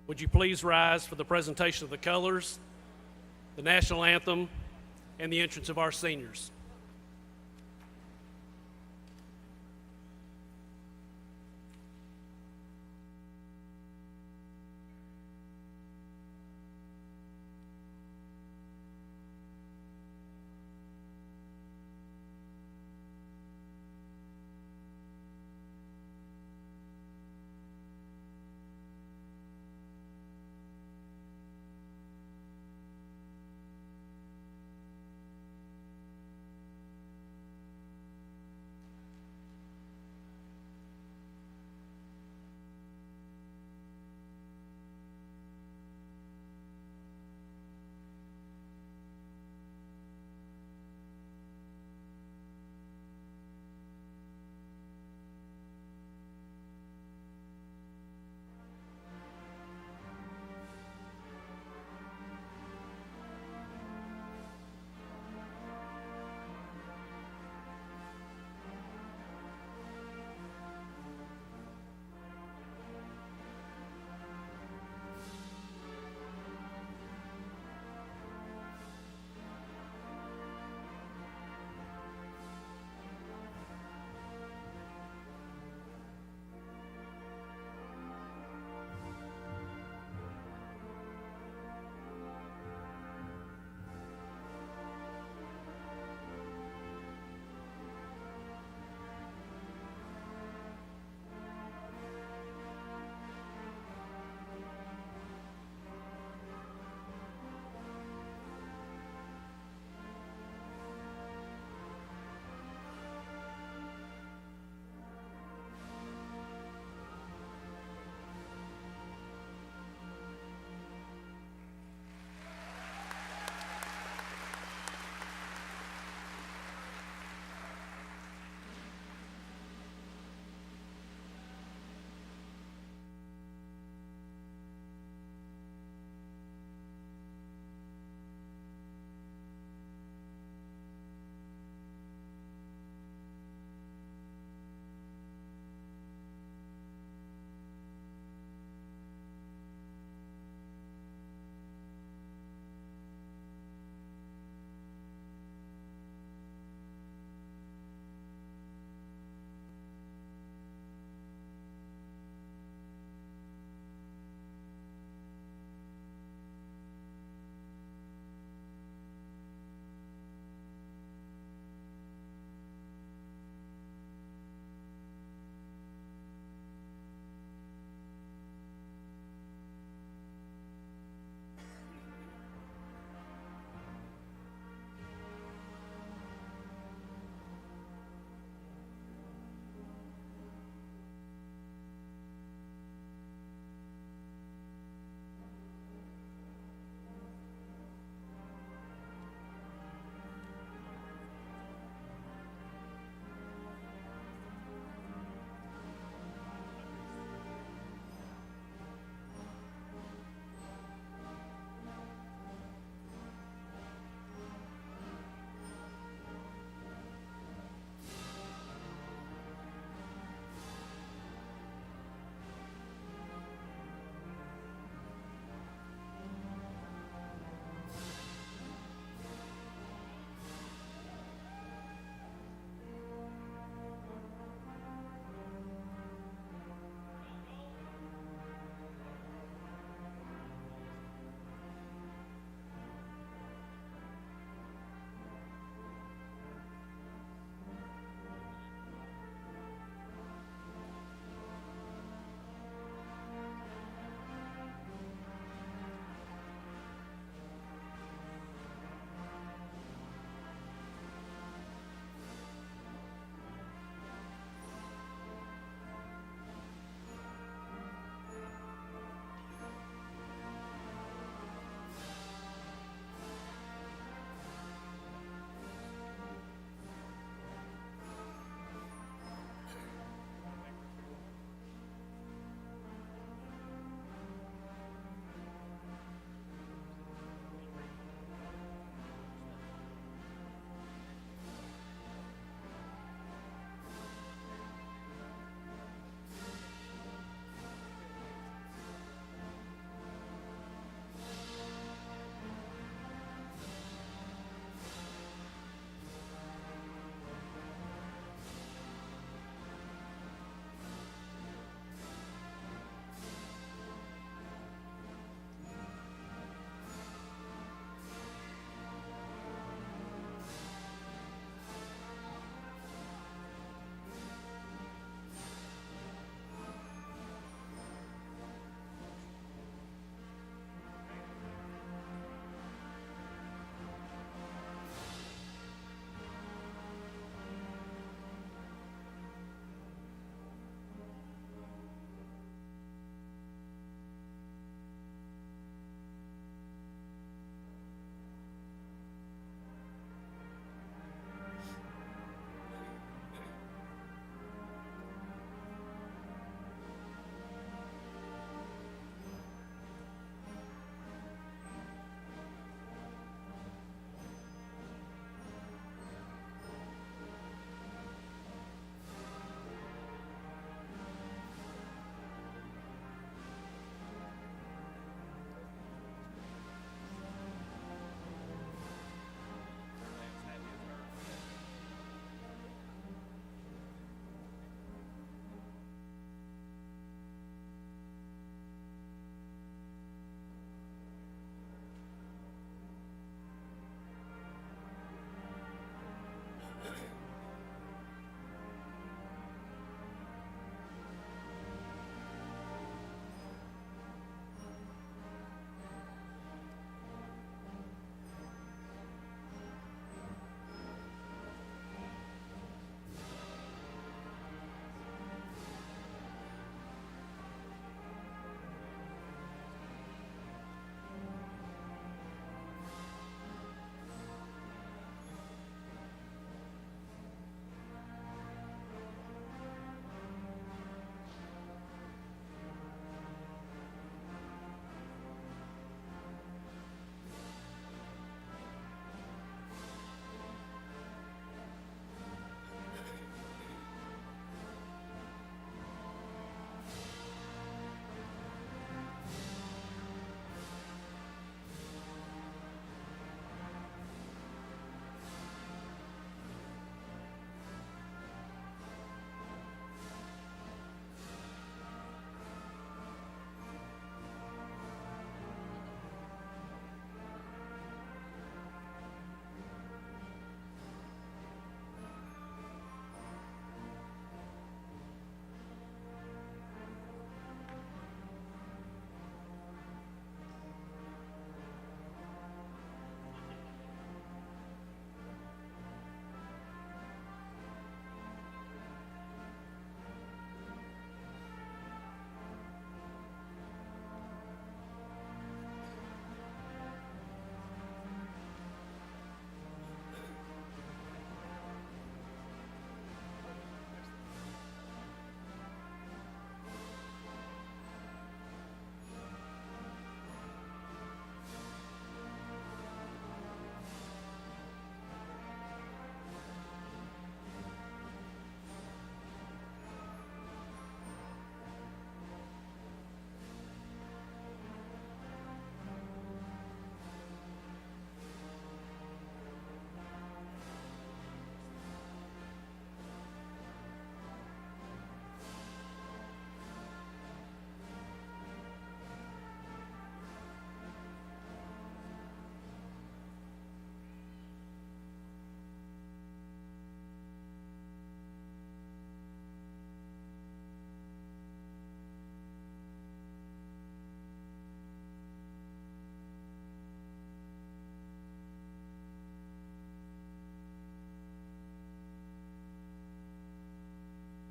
Would you please rise for the presentation of the colors, the national anthem, and the entrance of our seniors?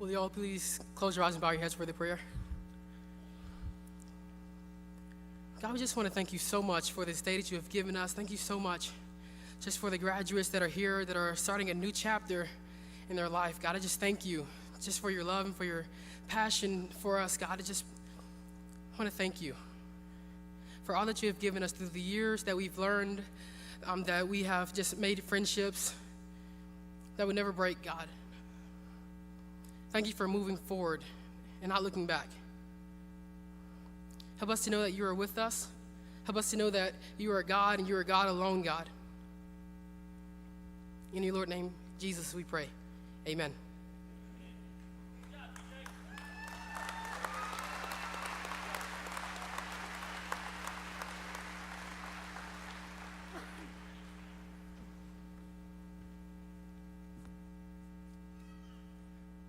Will you all please close your eyes and bow your heads for the prayer? God, we just want to thank you so much for this day that you have given us. Thank you so much just for the graduates that are here, that are starting a new chapter in their life. God, I just thank you just for your love and for your passion for us. God, I just want to thank you for all that you have given us through the years that we've learned, that we have just made friendships that would never break, God. Thank you for moving forward and not looking back. Help us to know that you are with us. Help us to know that you are God and you are God alone, God. In your Lord's name, Jesus, we pray. Amen.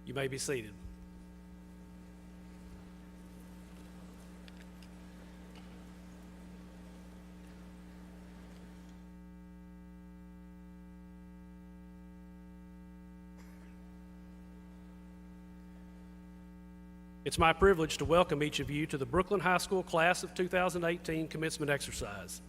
You may be seated. It's my privilege to welcome each of you to the Brookland High School Class of 2018 commencement exercise.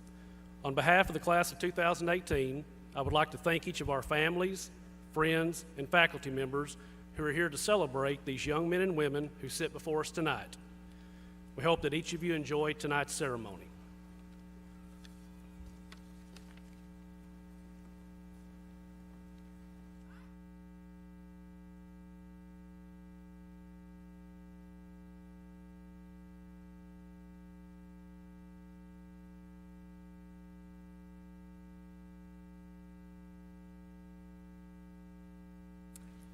On behalf of the Class of 2018, I would like to thank each of our families, friends, and faculty members who are here to celebrate these young men and women who sit before us tonight. We hope that each of you enjoy tonight's ceremony.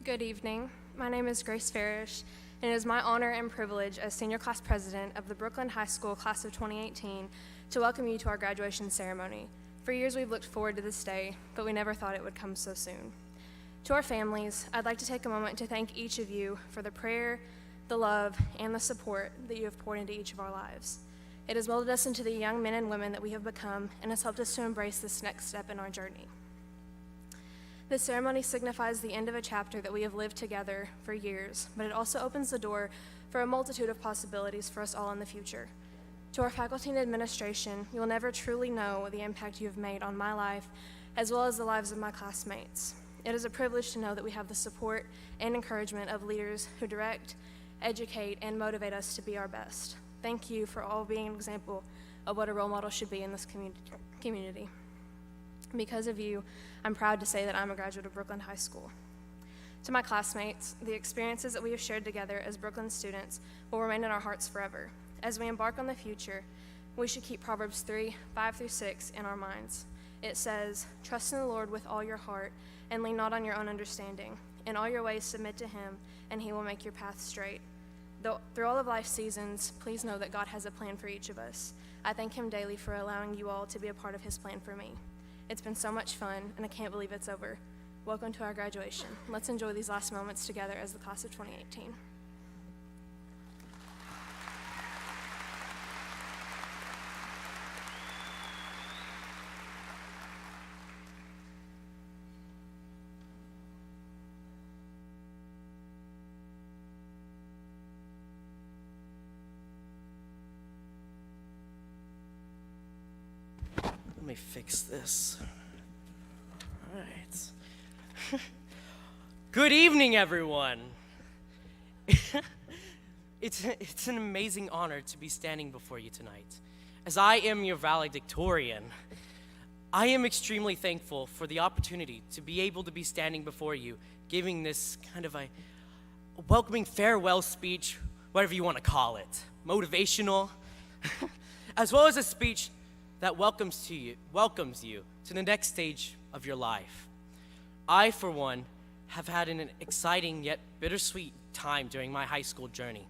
Good evening. My name is Grace Farish, and it is my honor and privilege as Senior Class President of the Brookland High School Class of 2018 to welcome you to our graduation ceremony. For years we've looked forward to this day, but we never thought it would come so soon. To our families, I'd like to take a moment to thank each of you for the prayer, the love, and the support that you have poured into each of our lives. It has molded us into the young men and women that we have become and has helped us to embrace this next step in our journey. This ceremony signifies the end of a chapter that we have lived together for years, but it also opens the door for a multitude of possibilities for us all in the future. To our faculty and administration, you will never truly know the impact you have made on my life, as well as the lives of my classmates. It is a privilege to know that we have the support and encouragement of leaders who direct, educate, and motivate us to be our best. Thank you for all being an example of what a role model should be in this community. Because of you, I'm proud to say that I'm a graduate of Brookland High School. To my classmates, the experiences that we have shared together as Brookland students will remain in our hearts forever. As we embark on the future, we should keep Proverbs 3:5-6 in our minds. It says, "Trust in the Lord with all your heart and lean not on your own understanding. In all your ways submit to him, and he will make your path straight." Through all of life's seasons, please know that God has a plan for each of us. I thank him daily for allowing you all to be a part of his plan for me. It's been so much fun, and I can't believe it's over. Welcome to our graduation. Let's enjoy these last moments together as the class of 2018. Let me fix this. All right. Good evening, everyone. It's an amazing honor to be standing before you tonight. As I am your valedictorian, I am extremely thankful for the opportunity to be able to be standing before you, giving this kind of a welcoming farewell speech, whatever you want to call it, motivational, as well as a speech that welcomes you to the next stage of your life. I, for one, have had an exciting yet bittersweet time during my high school journey.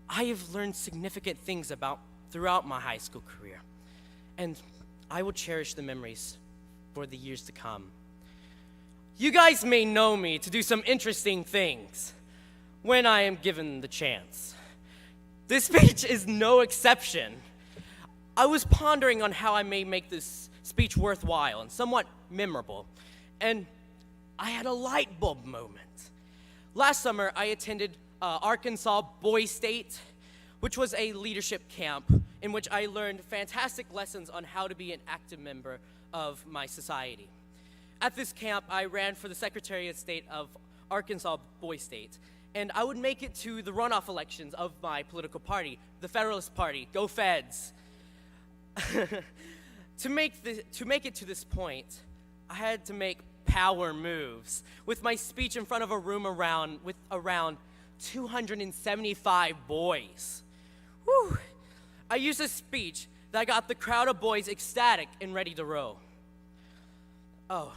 I have learned significant things throughout my high school career, and I will cherish the memories for the years to come. You guys may know me to do some interesting things when I am given the chance. This speech is no exception. I was pondering on how I may make this speech worthwhile and somewhat memorable, and I had a light bulb moment. Last summer, I attended Arkansas Boys State, which was a leadership camp in which I learned fantastic lessons on how to be an active member of my society. At this camp, I ran for the Secretary of State of Arkansas Boys State, and I would make it to the runoff elections of my political party, the Federalist Party. Go Feds! To make it to this point, I had to make power moves with my speech in front of a room with around 275 boys. Whew. I used a speech that got the crowd of boys ecstatic and ready to row. Oh,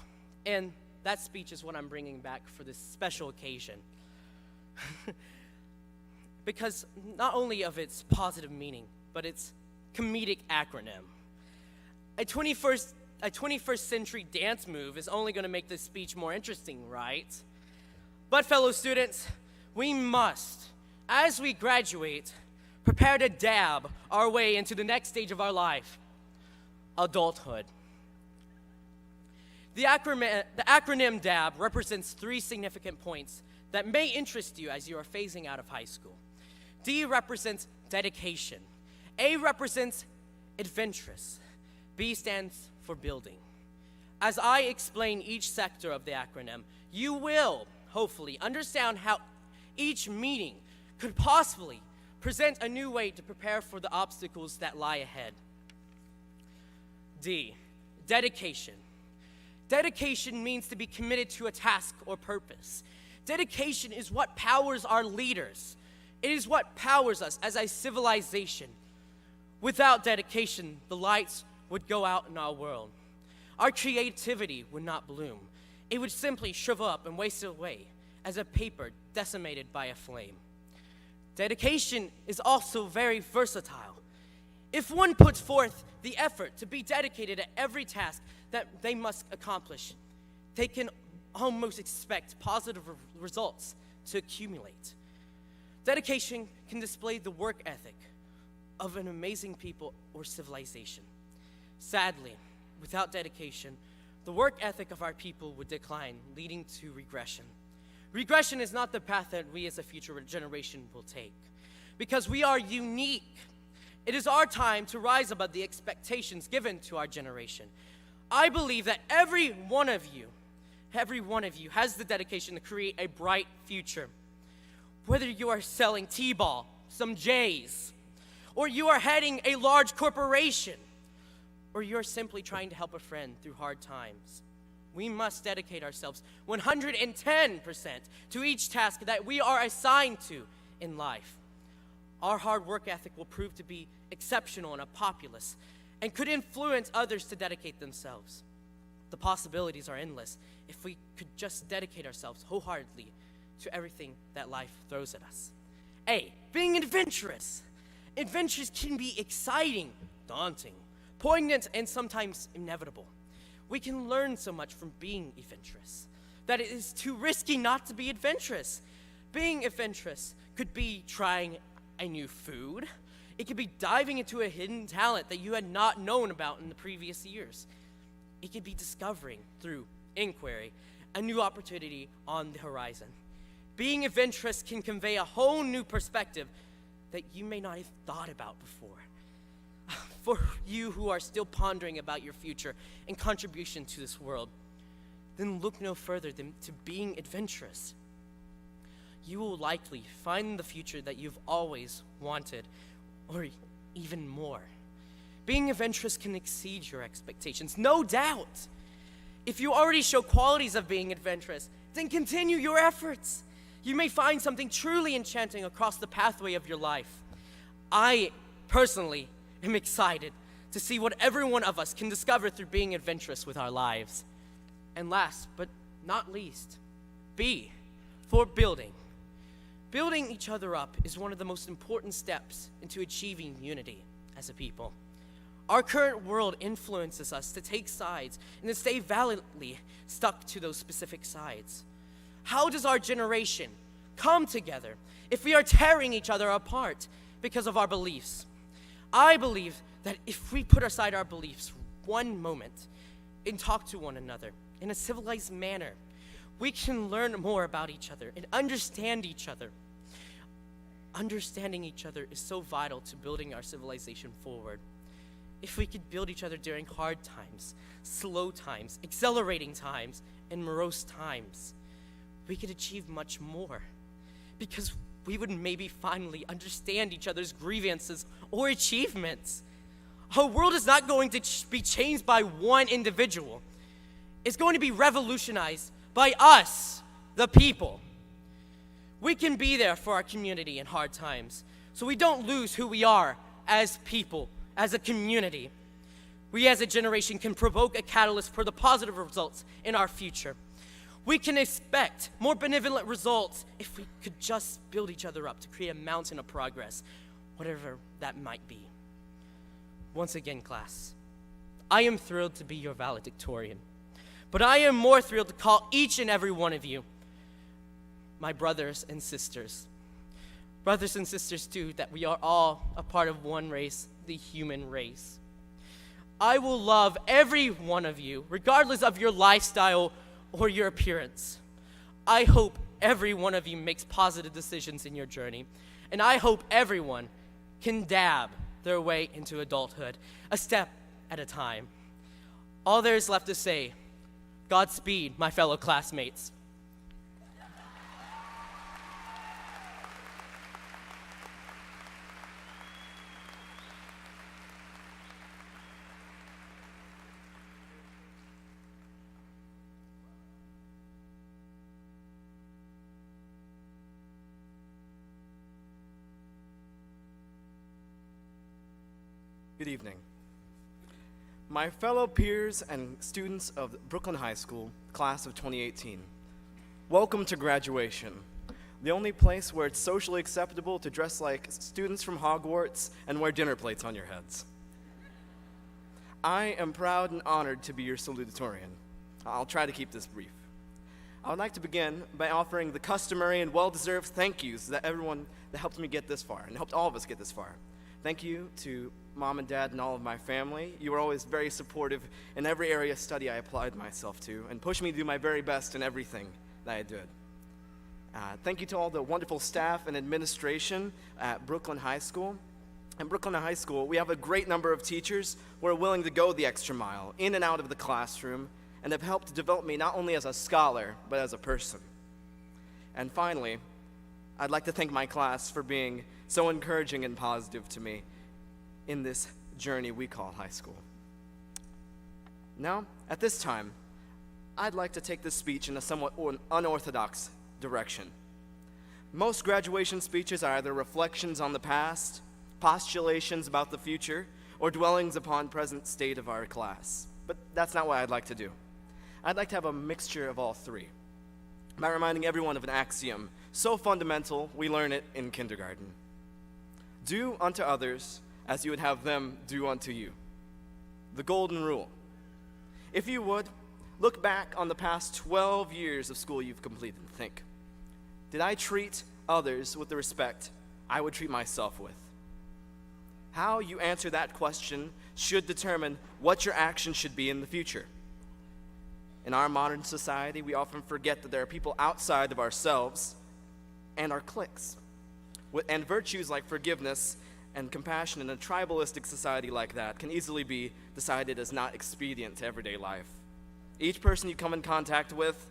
and that speech is what I'm bringing back for this special occasion. Because not only of its positive meaning, but its comedic acronym. A 21st century dance move is only going to make this speech more interesting, right? But fellow students, we must, as we graduate, prepare to dab our way into the next stage of our life, adulthood. The acronym DAB represents 3 significant points that may interest you as you are phasing out of high school. D represents dedication. A represents adventurous. B stands for building. As I explain each sector of the acronym, you will, hopefully, understand how each meeting could possibly present a new way to prepare for the obstacles that lie ahead. D, dedication. Dedication means to be committed to a task or purpose. Dedication is what powers our leaders. It is what powers us as a civilization. Without dedication, the lights would go out in our world. Our creativity would not bloom. It would simply shrivel up and waste away as a paper decimated by a flame. Dedication is also very versatile. If one puts forth the effort to be dedicated at every task that they must accomplish, they can almost expect positive results to accumulate. Dedication can display the work ethic of an amazing people or civilization. Sadly, without dedication, the work ethic of our people would decline, leading to regression. Regression is not the path that we as a future generation will take, because we are unique. It is our time to rise above the expectations given to our generation. I believe that every one of you has the dedication to create a bright future. Whether you are selling T-ball, some J's, or you are heading a large corporation, or you're simply trying to help a friend through hard times, we must dedicate ourselves 110% to each task that we are assigned to in life. Our hard work ethic will prove to be exceptional and populous, and could influence others to dedicate themselves. The possibilities are endless if we could just dedicate ourselves wholeheartedly to everything that life throws at us. A, being adventurous. Adventures can be exciting, daunting, poignant, and sometimes inevitable. We can learn so much from being adventurous that it is too risky not to be adventurous. Being adventurous could be trying a new food. It could be diving into a hidden talent that you had not known about in the previous years. It could be discovering, through inquiry, a new opportunity on the horizon. Being adventurous can convey a whole new perspective that you may not have thought about before. For you who are still pondering about your future and contribution to this world, then look no further than to being adventurous. You will likely find the future that you've always wanted, or even more. Being adventurous can exceed your expectations, no doubt. If you already show qualities of being adventurous, then continue your efforts. You may find something truly enchanting across the pathway of your life. I personally am excited to see what every one of us can discover through being adventurous with our lives. And last but not least, B, for building. Building each other up is one of the most important steps into achieving unity as a people. Our current world influences us to take sides and to stay valiantly stuck to those specific sides. How does our generation come together if we are tearing each other apart because of our beliefs? I believe that if we put aside our beliefs one moment and talk to one another in a civilized manner, we can learn more about each other and understand each other. Understanding each other is so vital to building our civilization forward. If we could build each other during hard times, slow times, accelerating times, and morose times, we could achieve much more. Because we would maybe finally understand each other's grievances or achievements. Our world is not going to be changed by one individual. It's going to be revolutionized by us, the people. We can be there for our community in hard times, so we don't lose who we are as people, as a community. We as a generation can provoke a catalyst for the positive results in our future. We can expect more benevolent results if we could just build each other up to create a mountain of progress, whatever that might be. Once again, class, I am thrilled to be your valedictorian, but I am more thrilled to call each and every one of you my brothers and sisters. Brothers and sisters, too, that we are all a part of one race, the human race. I will love every one of you, regardless of your lifestyle or your appearance. I hope every one of you makes positive decisions in your journey, and I hope everyone can dab their way into adulthood, a step at a time. All there is left to say, Godspeed, my fellow classmates. Good evening. My fellow peers and students of Brookland High School, class of 2018, welcome to graduation, the only place where it's socially acceptable to dress like students from Hogwarts and wear dinner plates on your heads. I am proud and honored to be your salutatorian. I'll try to keep this brief. I would like to begin by offering the customary and well-deserved thank yous that everyone that helped me get this far and helped all of us get this far. Thank you to Mom and Dad and all of my family. You were always very supportive in every area of study I applied myself to and pushed me to do my very best in everything that I did. Thank you to all the wonderful staff and administration at Brookland High School. At Brookland High School, we have a great number of teachers who are willing to go the extra mile in and out of the classroom and have helped develop me not only as a scholar, but as a person. And finally, I'd like to thank my class for being so encouraging and positive to me in this journey we call high school. Now, at this time, I'd like to take this speech in a somewhat unorthodox direction. Most graduation speeches are either reflections on the past, postulations about the future, or dwellings upon present state of our class. But that's not what I'd like to do. I'd like to have a mixture of all three, by reminding everyone of an axiom so fundamental we learn it in kindergarten. Do unto others as you would have them do unto you. The golden rule. If you would, look back on the past 12 years of school you've completed and think, did I treat others with the respect I would treat myself with? How you answer that question should determine what your actions should be in the future. In our modern society, we often forget that there are people outside of ourselves and our cliques. And virtues like forgiveness and compassion in a tribalistic society like that can easily be decided as not expedient to everyday life. Each person you come in contact with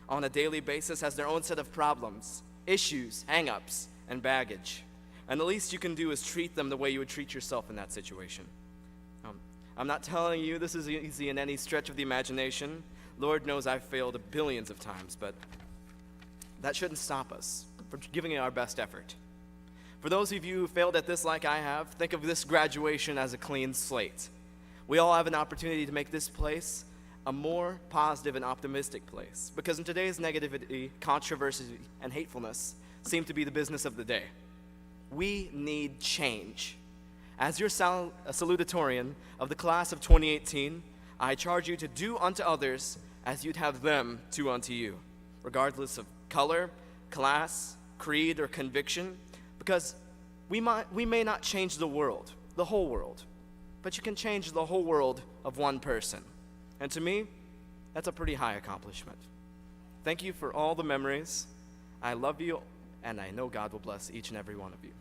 on a daily basis has their own set of problems, issues, hang-ups, and baggage. And the least you can do is treat them the way you would treat yourself in that situation. I'm not telling you this is easy in any stretch of the imagination. Lord knows I've failed billions of times, but that shouldn't stop us from giving it our best effort. For those of you who failed at this like I have, think of this graduation as a clean slate. We all have an opportunity to make this place a more positive and optimistic place, because in today's negativity, controversy, and hatefulness seem to be the business of the day. We need change. As your salutatorian of the class of 2018, I charge you to do unto others as you'd have them do unto you, regardless of color, class, creed, or conviction, because we may not change the world, the whole world, but you can change the whole world of one person. And to me, that's a pretty high accomplishment. Thank you for all the memories. I love you, and I know God will bless each and every one of you.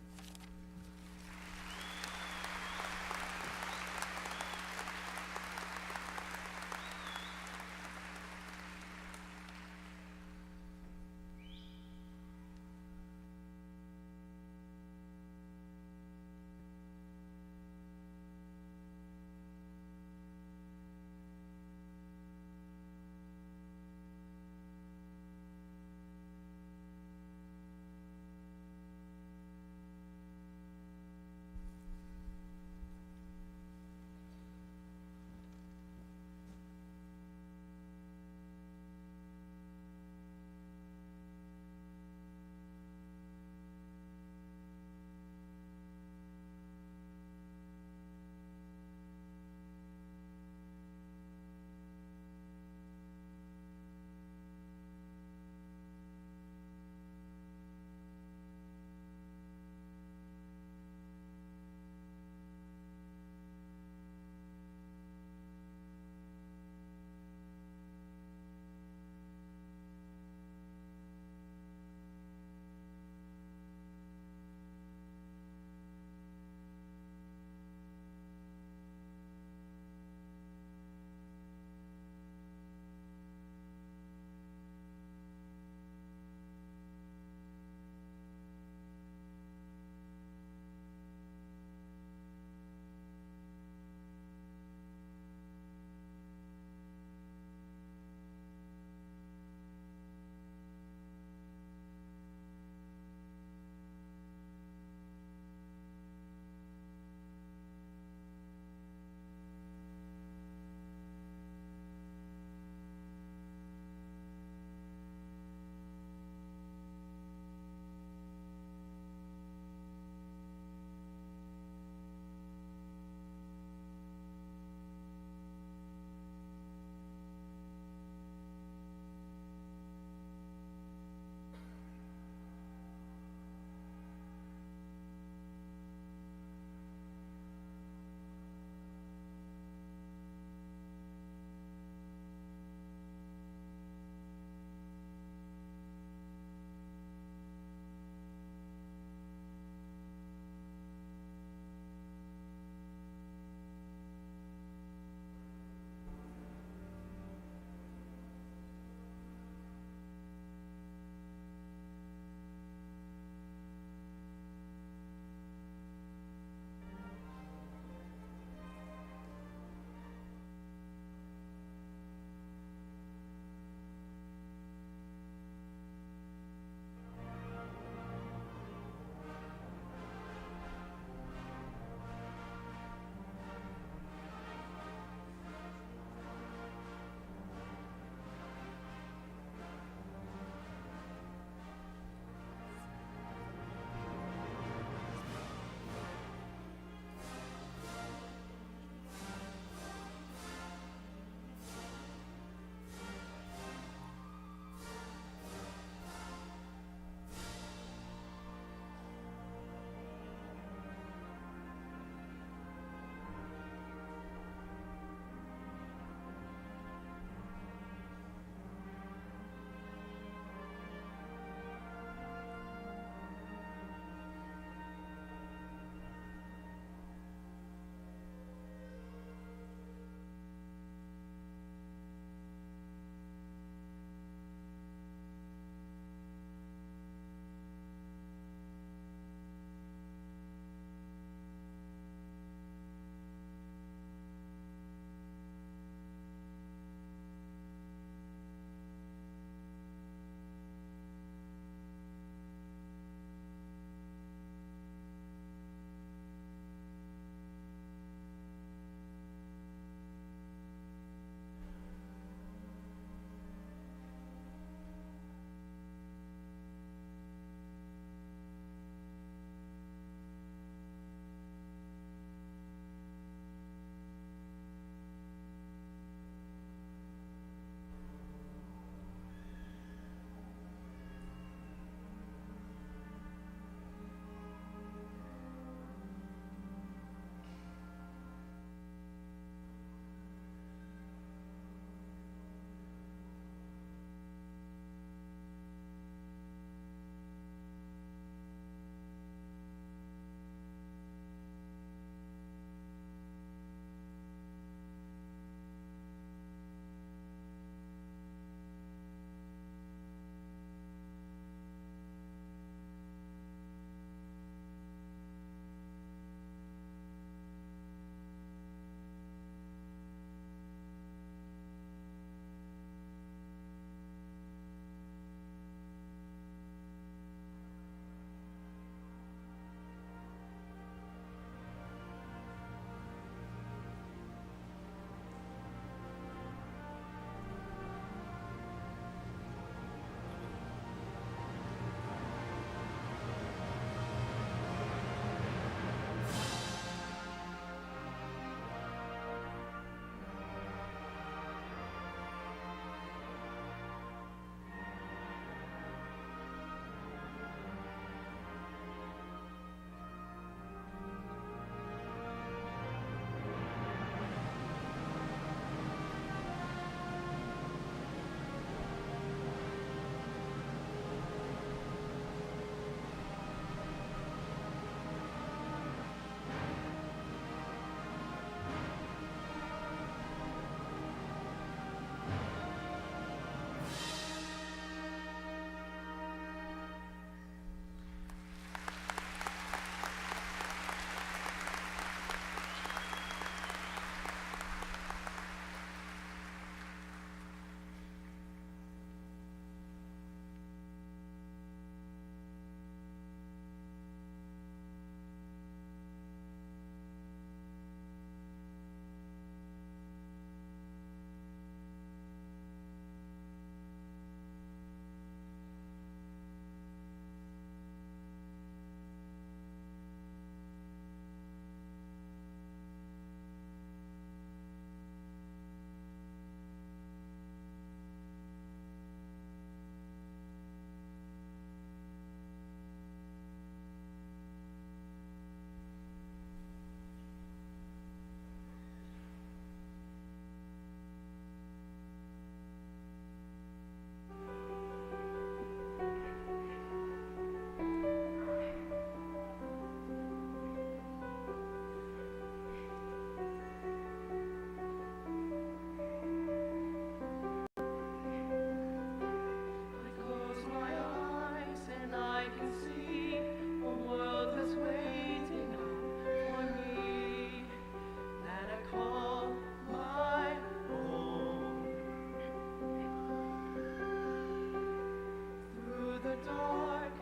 dark,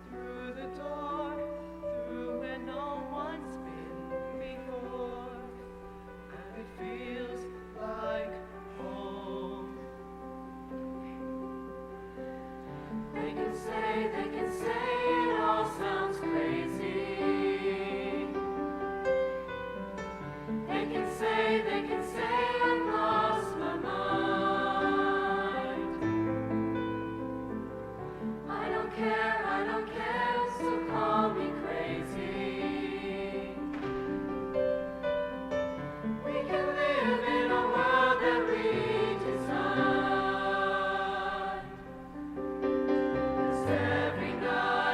through the door, through where no one's been before, and it feels like home. They can say it all sounds crazy. They can say I've lost my mind. I don't care, so call me crazy. We can live in a world that we design. 'Cause every night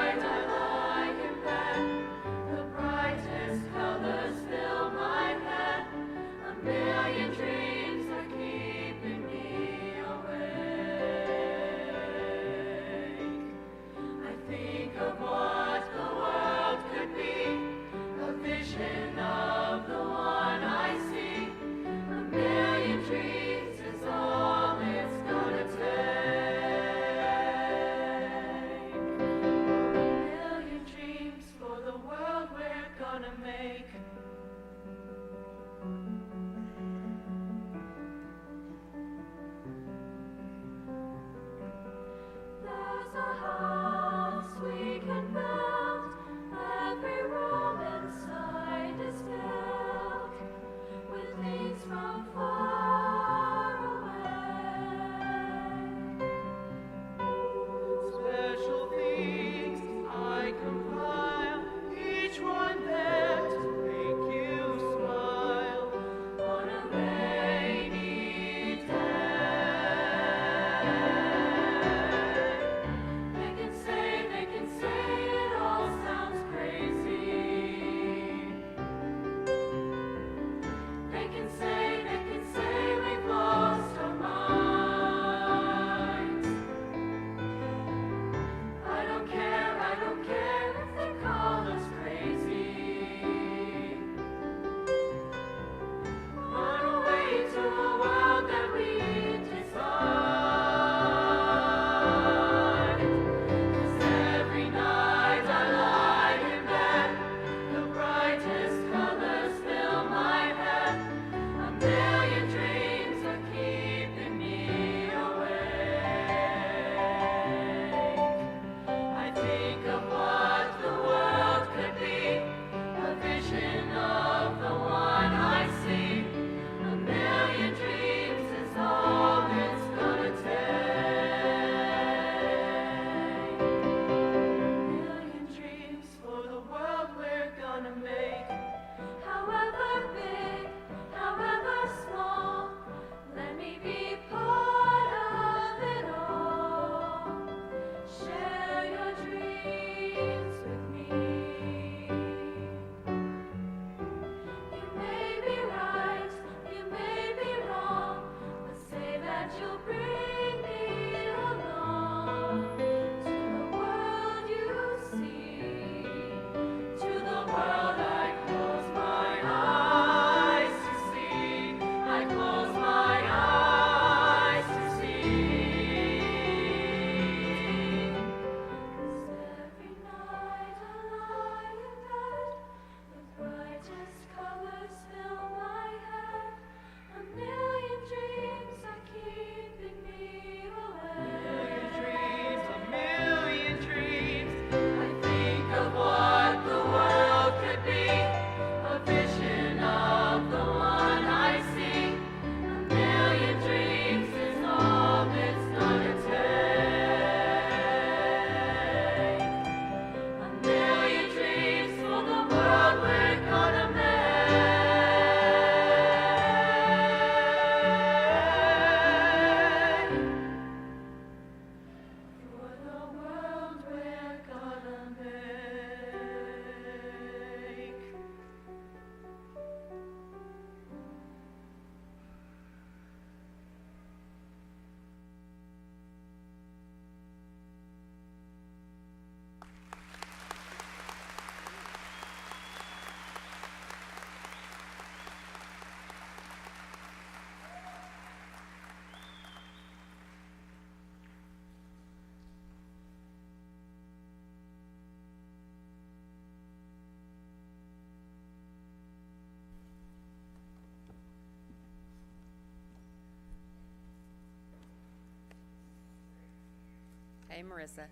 Hey, Marissa.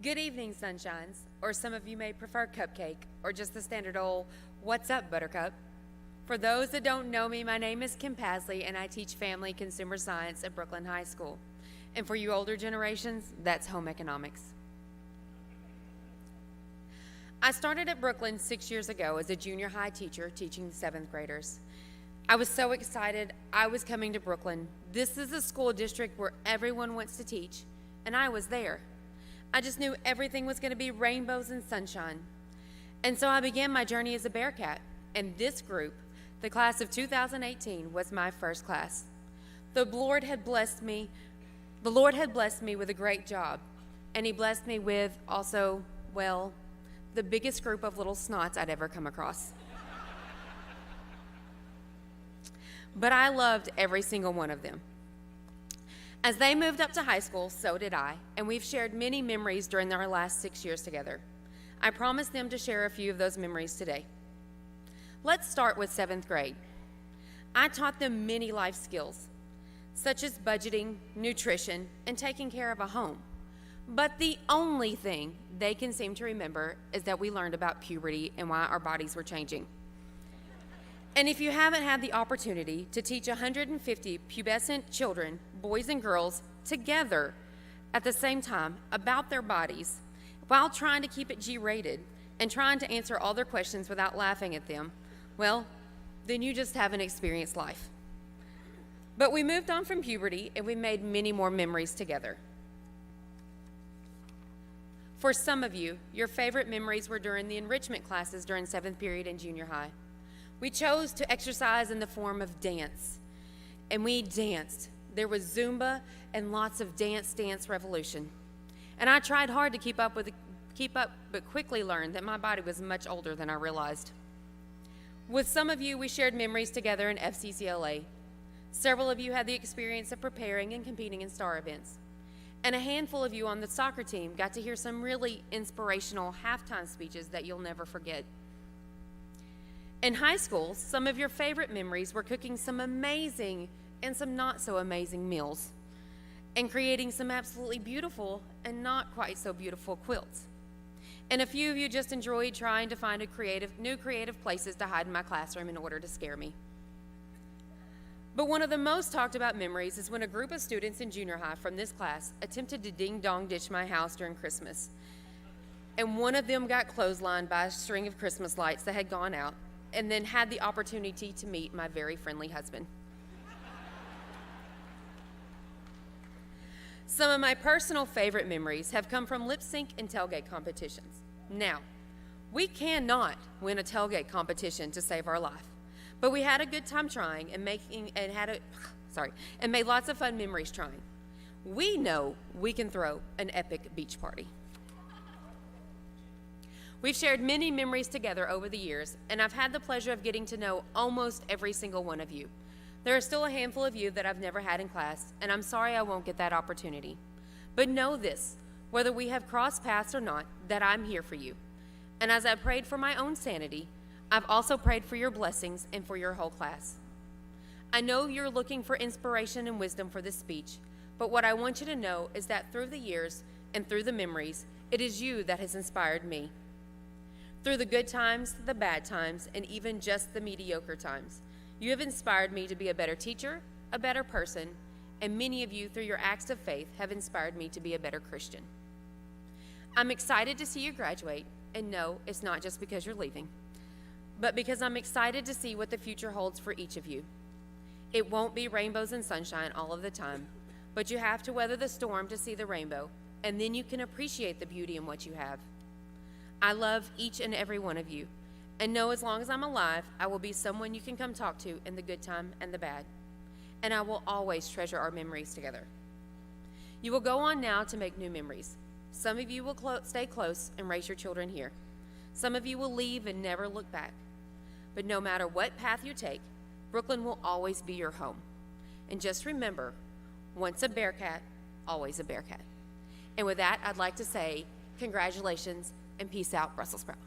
Good evening, sunshines, or some of you may prefer cupcake, or just the standard old, what's up, buttercup? For those that don't know me, my name is Kim Pasley, and I teach family consumer science at Brookland High School. And for you older generations, that's home economics. I started at Brookland 6 years ago as a junior high teacher teaching 7th graders. I was so excited I was coming to Brookland. This is a school district where everyone wants to teach, and I was there. I just knew everything was going to be rainbows and sunshine. And so I began my journey as a Bearcat, and this group, the class of 2018, was my first class. The Lord had blessed me with a great job, and he blessed me with also, well, the biggest group of little snots I'd ever come across. But I loved every single one of them. As they moved up to high school, so did I, and we've shared many memories during our last 6 years together. I promised them to share a few of those memories today. Let's start with 7th grade. I taught them many life skills, such as budgeting, nutrition, and taking care of a home. But the only thing they can seem to remember is that we learned about puberty and why our bodies were changing. And if you haven't had the opportunity to teach 150 pubescent children, boys and girls, together at the same time about their bodies, while trying to keep it G-rated and trying to answer all their questions without laughing at them, well, then you just haven't experienced life. But we moved on from puberty and we made many more memories together. For some of you, your favorite memories were during the enrichment classes during 7th period and junior high. We chose to exercise in the form of dance, and we danced. There was Zumba and lots of dance revolution. And I tried hard to keep up, but quickly learned that my body was much older than I realized. With some of you, we shared memories together in FCCLA. Several of you had the experience of preparing and competing in star events. And a handful of you on the soccer team got to hear some really inspirational halftime speeches that you'll never forget. In high school, some of your favorite memories were cooking some amazing and some not so amazing meals, and creating some absolutely beautiful and not quite so beautiful quilts. And a few of you just enjoyed trying to find new creative places to hide in my classroom in order to scare me. But one of the most talked about memories is when a group of students in junior high from this class attempted to ding-dong ditch my house during Christmas. And one of them got clotheslined by a string of Christmas lights that had gone out, and then had the opportunity to meet my very friendly husband. Some of my personal favorite memories have come from lip sync and tailgate competitions. Now, we cannot win a tailgate competition to save our life, but we had a good time trying and made lots of fun memories trying. We know we can throw an epic beach party. We've shared many memories together over the years, and I've had the pleasure of getting to know almost every single one of you. There are still a handful of you that I've never had in class, and I'm sorry I won't get that opportunity. But know this, whether we have crossed paths or not, that I'm here for you. And as I prayed for my own sanity, I've also prayed for your blessings and for your whole class. I know you're looking for inspiration and wisdom for this speech, but what I want you to know is that through the years and through the memories, it is you that has inspired me. Through the good times, the bad times, and even just the mediocre times, you have inspired me to be a better teacher, a better person, and many of you, through your acts of faith, have inspired me to be a better Christian. I'm excited to see you graduate, and no, it's not just because you're leaving, but because I'm excited to see what the future holds for each of you. It won't be rainbows and sunshine all of the time, but you have to weather the storm to see the rainbow, and then you can appreciate the beauty in what you have. I love each and every one of you, and know as long as I'm alive, I will be someone you can come talk to in the good time and the bad. And I will always treasure our memories together. You will go on now to make new memories. Some of you will stay close and raise your children here. Some of you will leave and never look back. But no matter what path you take, Brookland will always be your home. And just remember, once a Bearcat, always a Bearcat. And with that, I'd like to say congratulations and peace out, Brussels sprout.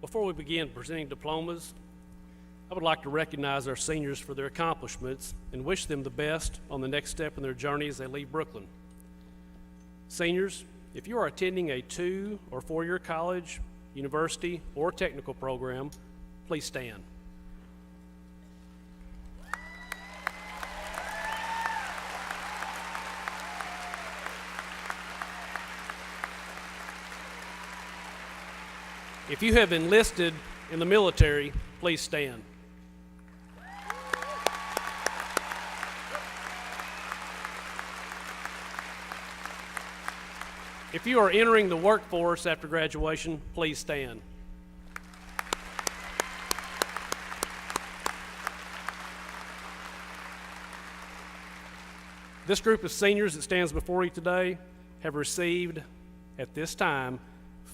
Before we begin presenting diplomas, I would like to recognize our seniors for their accomplishments and wish them the best on the next step in their journey as they leave Brookland. Seniors, if you are attending a 2- or 4-year college, university, or technical program, please stand. If you have enlisted in the military, please stand. If you are entering the workforce after graduation, please stand. This group of seniors that stands before you today have received, at this time,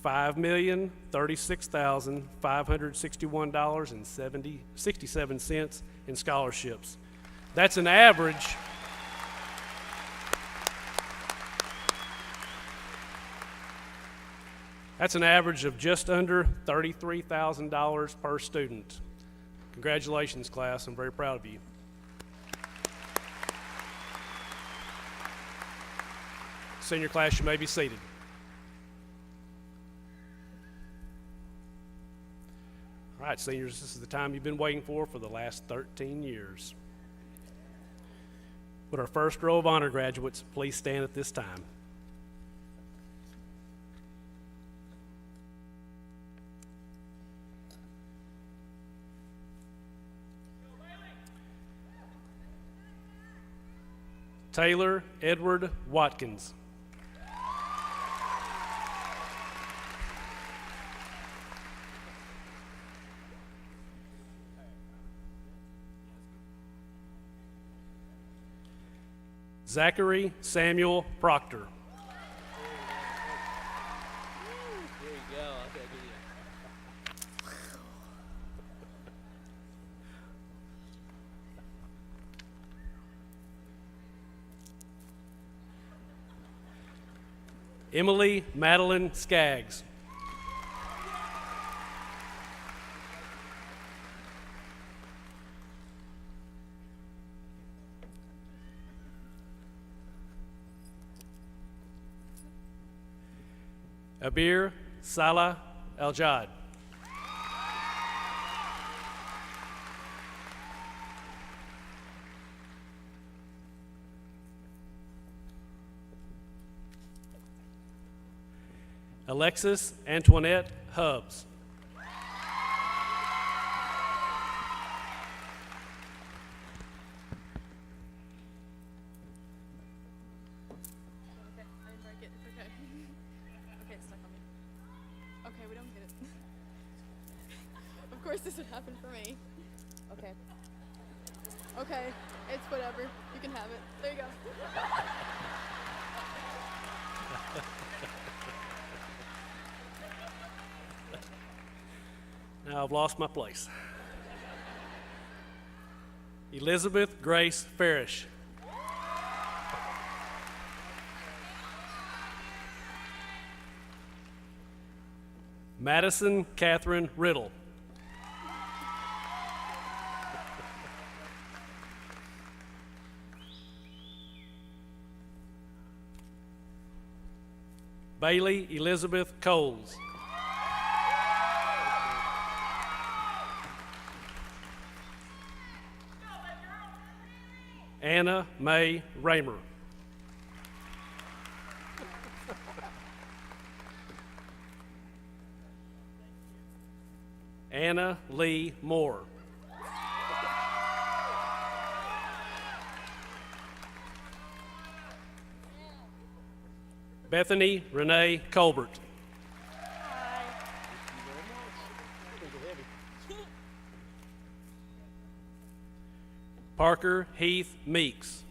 $5,036,561.67 in scholarships. That's an average. That's an average of just under $33,000 per student. Congratulations, class. I'm very proud of you. Senior class, you may be seated. All right, seniors, this is the time you've been waiting for the last 13 years. Would our first row of honor graduates please stand at this time? Taylor Edward Watkins. Zachary Samuel Proctor. There you go. Okay, Emily Madeline Skaggs. Abir Salah Al-Jad. Alexis Antoinette Hubbs. Okay, we don't get it. Of course this would happen for me. Okay. Okay, it's whatever. You can have it. There you go. Now I've lost my place. Elizabeth Grace Farish. Madison Catherine Riddle. Bailey Elizabeth Coles. Anna Mae Raymer. Anna Lee Moore. Bethany Renee Colbert. Parker Heath Meeks.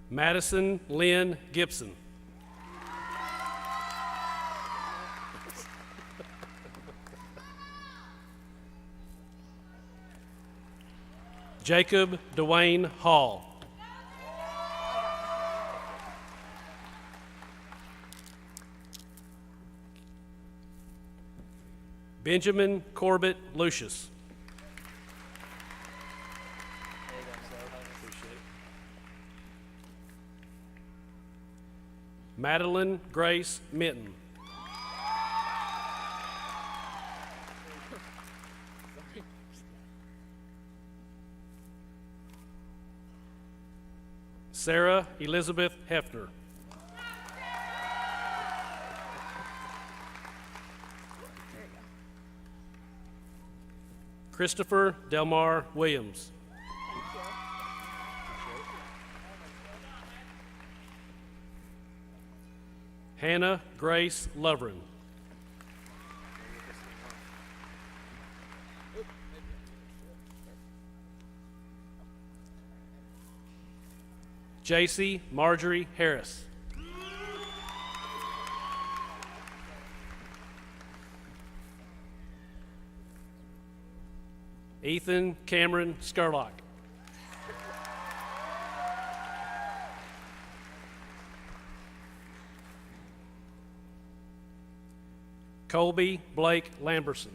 Madison Lynn Gibson. Jacob Dwayne Hall. Benjamin Corbett Lucius. Madeline Grace Minton. Sarah Elizabeth Hefner. Christopher Delmar Williams. Hannah Grace Lovren. JC Marjorie Harris. Ethan Cameron Skurlock. Colby Blake Lamberson.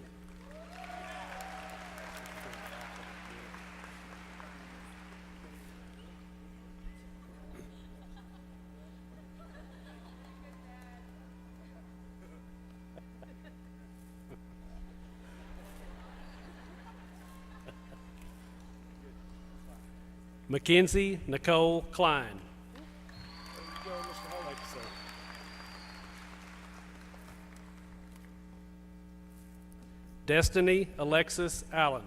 Mackenzie Nicole Klein. Destiny Alexis Allen.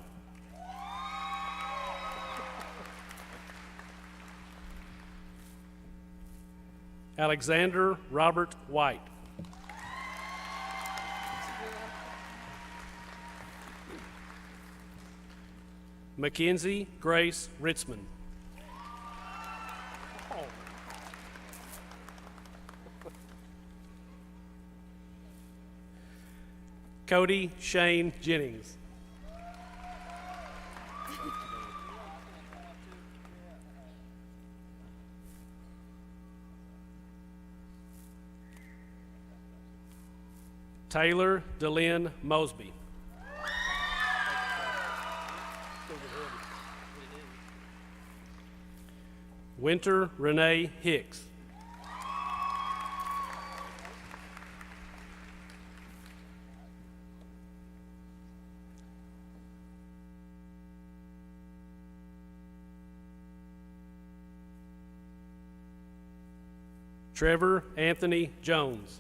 Alexander Robert White. Mackenzie Grace Ritzman. Cody Shane Jennings. Taylor DeLynn Mosby. Winter Renee Hicks. Trevor Anthony Jones.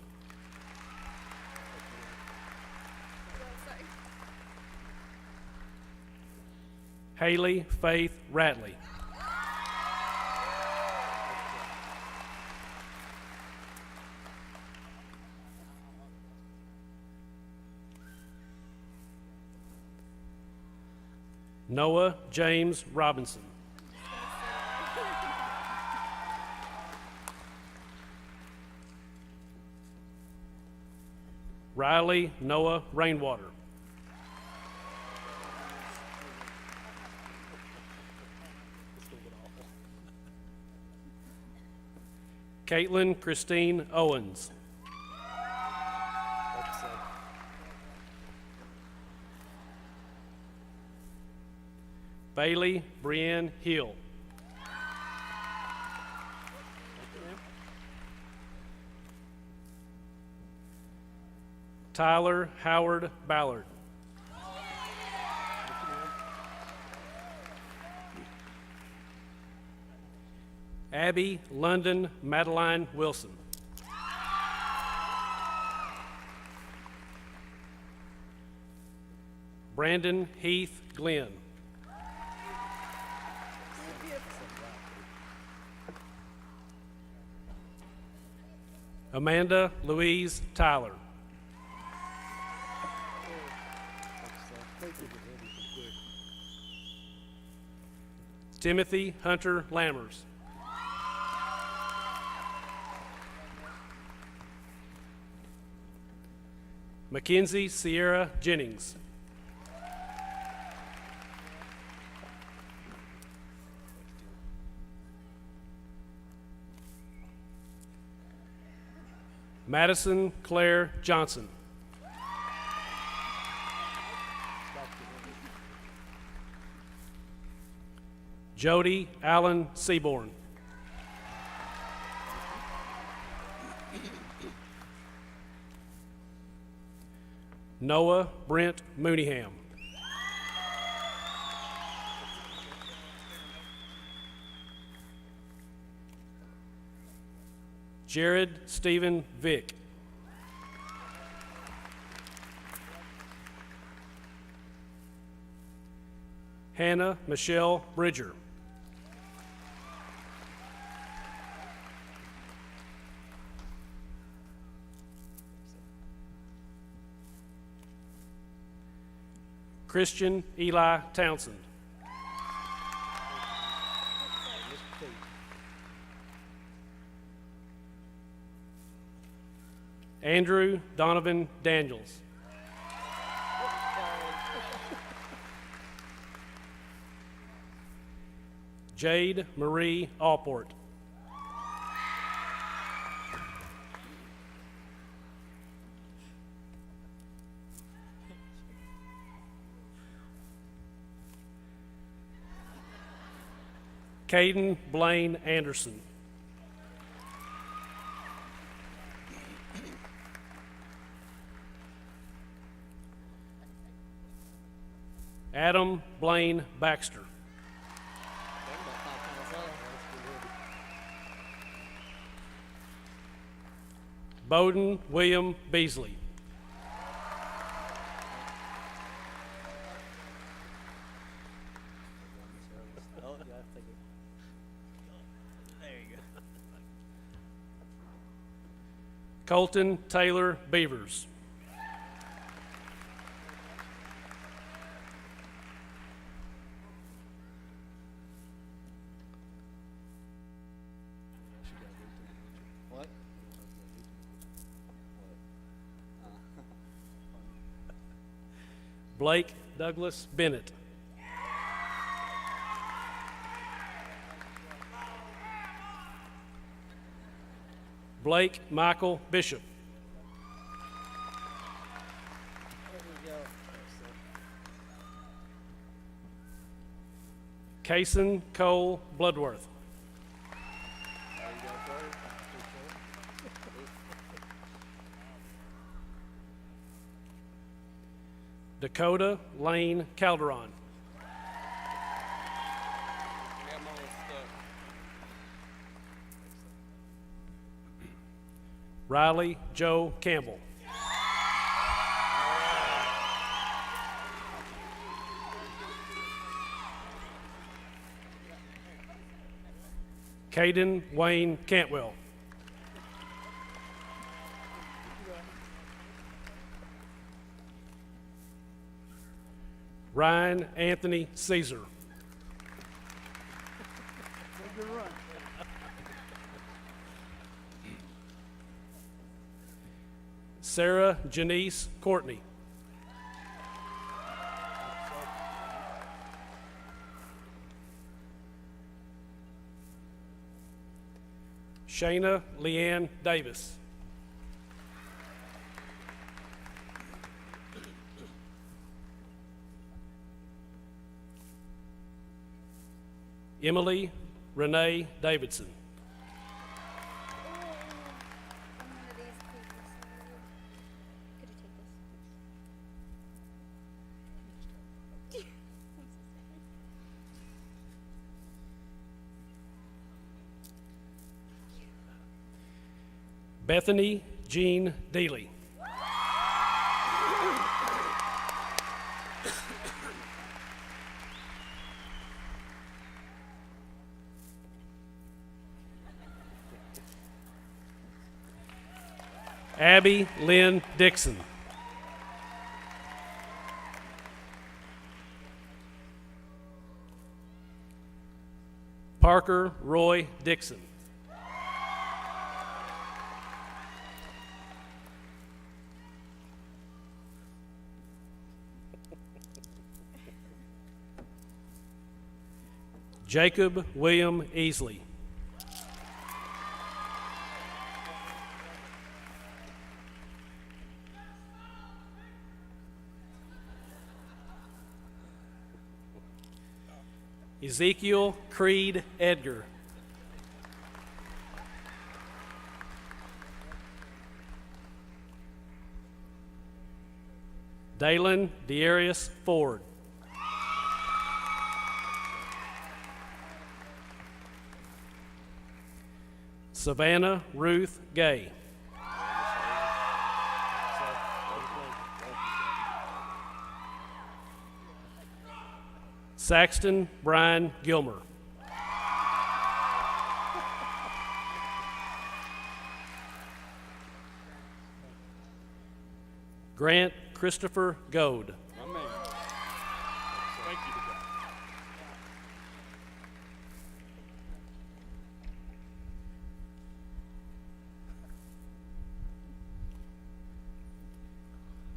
Haley Faith Ratley. Noah James Robinson. Riley Noah Rainwater. Caitlin Christine Owens. Bailey Brienne Hill. Tyler Howard Ballard. Abby London Madeline Wilson. Brandon Heath Glenn. Amanda Louise Tyler. Timothy Hunter Lammers. Mackenzie Sierra Jennings. Madison Claire Johnson. Jody Allen Seaborn. Noah Brent Mooneyham. Jared Stephen Vick. Hannah Michelle Bridger. Christian Eli Townsend. Andrew Donovan Daniels. Jade Marie Allport. Caden Blaine Anderson. Adam Blaine Baxter. Bowden William Beasley. Colton Taylor Beavers. Blake Douglas Bennett. Blake Michael Bishop. Kaysen Cole Bloodworth. Dakota Lane Calderon. Riley Joe Campbell. Caden Wayne Cantwell. Ryan Anthony Caesar. Sarah Janice Courtney. Shayna Leanne Davis. Emily Renee Davidson. Bethany Jean Deely. Abby Lynn Dixon. Parker Roy Dixon. Jacob William Easley. Ezekiel Creed Edgar. Dalen Dearius Ford. Savannah Ruth Gay. Saxton Brian Gilmer. Grant Christopher Goad. My man. Thank you to God.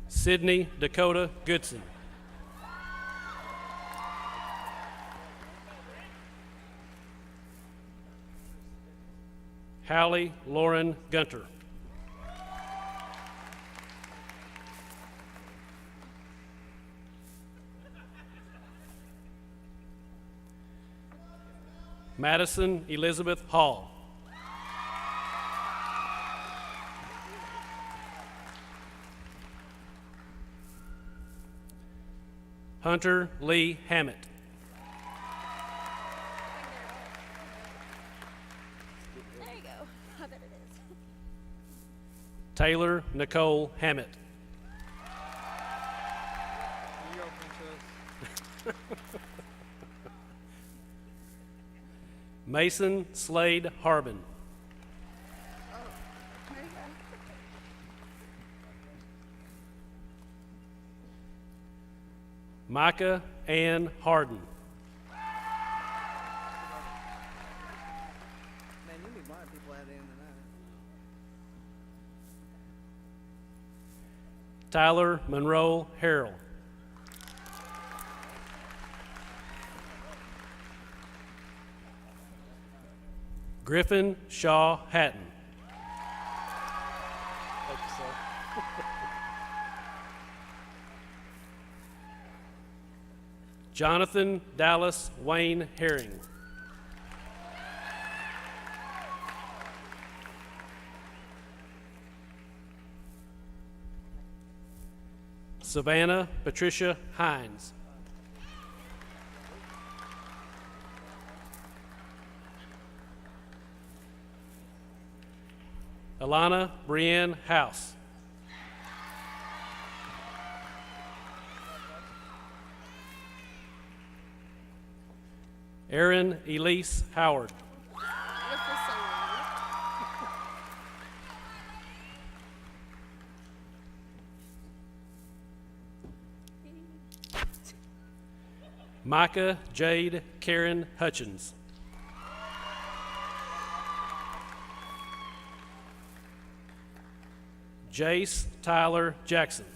Sydney Dakota Goodson. Hallie Lauren Gunter. Madison Elizabeth Hall. Hunter Lee Hammett. There you go. Oh, there it is. Taylor Nicole Hammett. Mason Slade Harbin. There you go. Micah Ann Harden. Man, you need more people at the end of that. Tyler Monroe Harrell. Griffin Shaw Hatton. Thank you, sir. Jonathan Dallas Wayne Herring. Savannah Patricia Hines. Alana Brienne House. Erin Elise Howard. This is so weird. Micah Jade Karen Hutchins. Jace Tyler Jackson.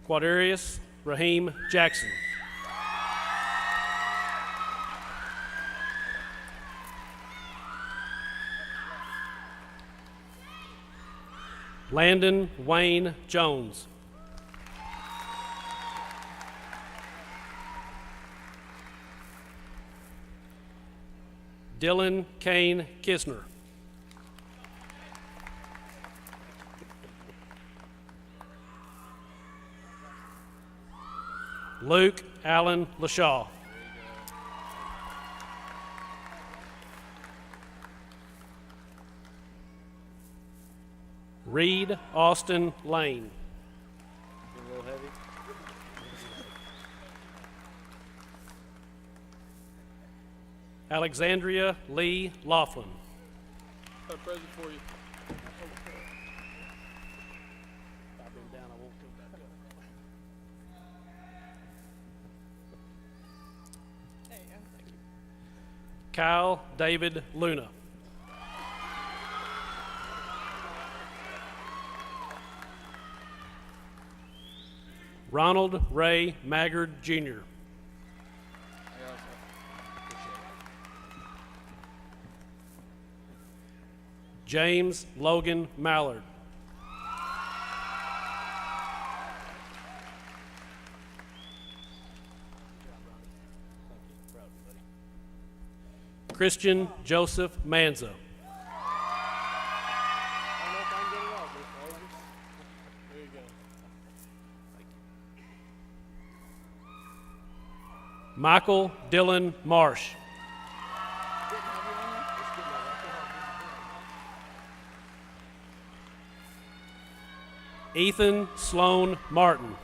Quadarius Raheem Jackson. Landon Wayne Jones. Dylan Kane Kisner. Luke Allen LaShaw. Reed Austin Lane. A little heavy. Alexandria Lee Laughlin. Got a present for you. I've been down, I won't come back up. There you go. Kyle David Luna. Ronald Ray Maggard Jr. James Logan Mallard. Christian Joseph Manza. I don't know if I can get it off, Miss Moses. There you go. Michael Dylan Marsh. Ethan Sloan Martin.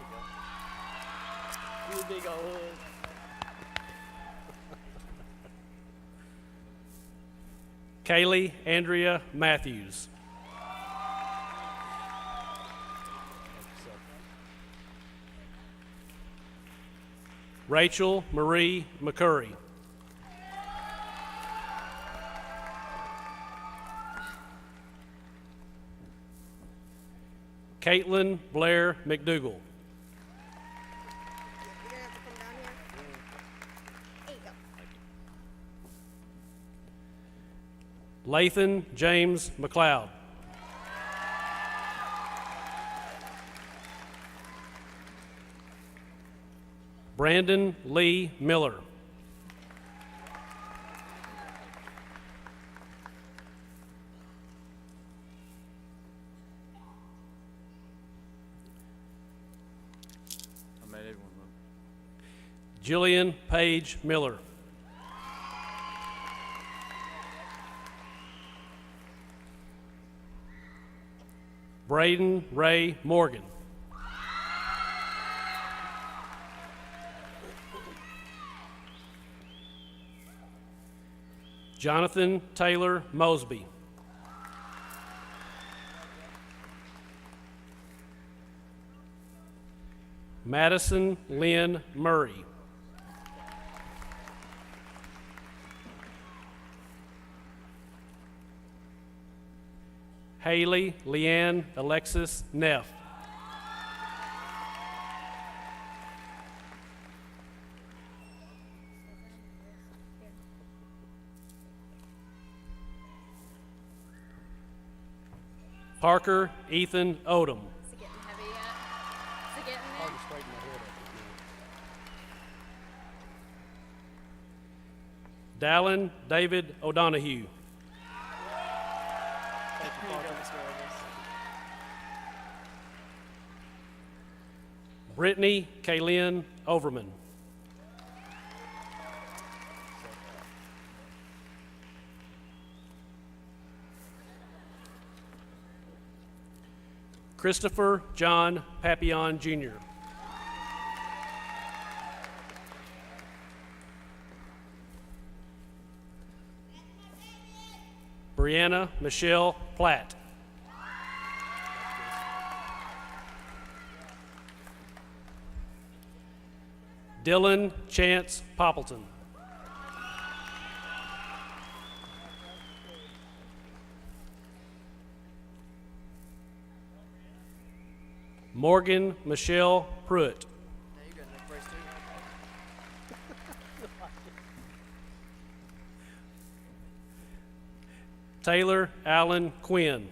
You big old hood. Kaylee Andrea Matthews. Rachel Marie McCurry. Caitlin Blair McDougall. Lathan James McLeod. Brandon Lee Miller. I made everyone look. Jillian Page Miller. Braden Ray Morgan. Jonathan Taylor Mosby. Madison Lynn Murray. Haley Leanne Alexis Neff. Parker Ethan Odom. Is it getting heavy yet? Is it getting Hard there? to straighten my head up. Dallin David O'Donohue. Brittany Kaylin Overman. Christopher John Papillon Jr. Brianna Michelle Platt. Dylan Chance Poppleton. Morgan Michelle Pruitt. Yeah, you got neck brace too. Taylor Allen Quinn.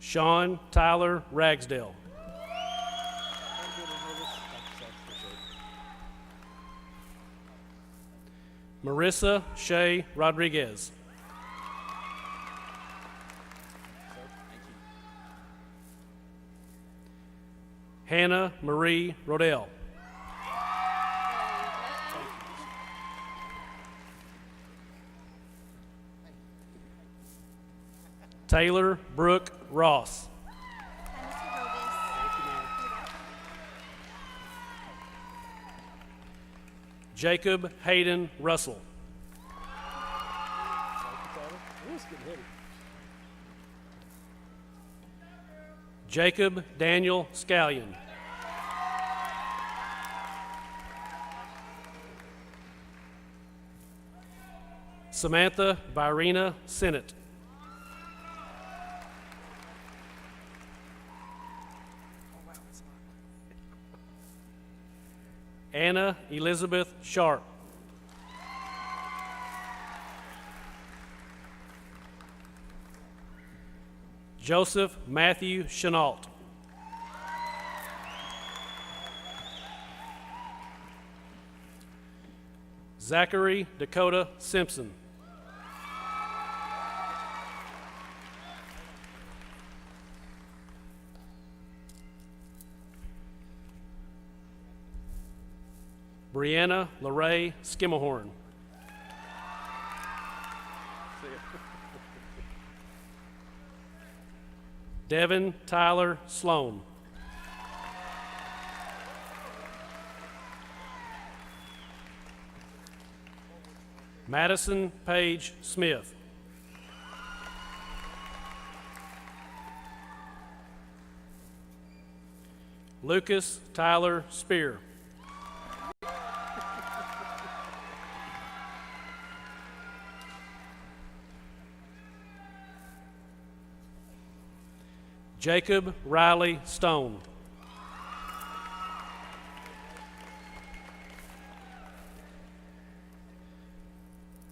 Sean Tyler Ragsdale. Marissa Shea Rodriguez. Hannah Marie Rodell. Taylor Brooke Ross. Jacob Hayden Russell. Jacob Daniel Scallion. Samantha Virena Sennett. Anna Elizabeth Sharp. Joseph Matthew Chenault. Zachary Dakota Simpson. Brianna LaRae Skimmelhorn. Devin Tyler Sloan. Madison Page Smith. Lucas Tyler Spear. Jacob Riley Stone.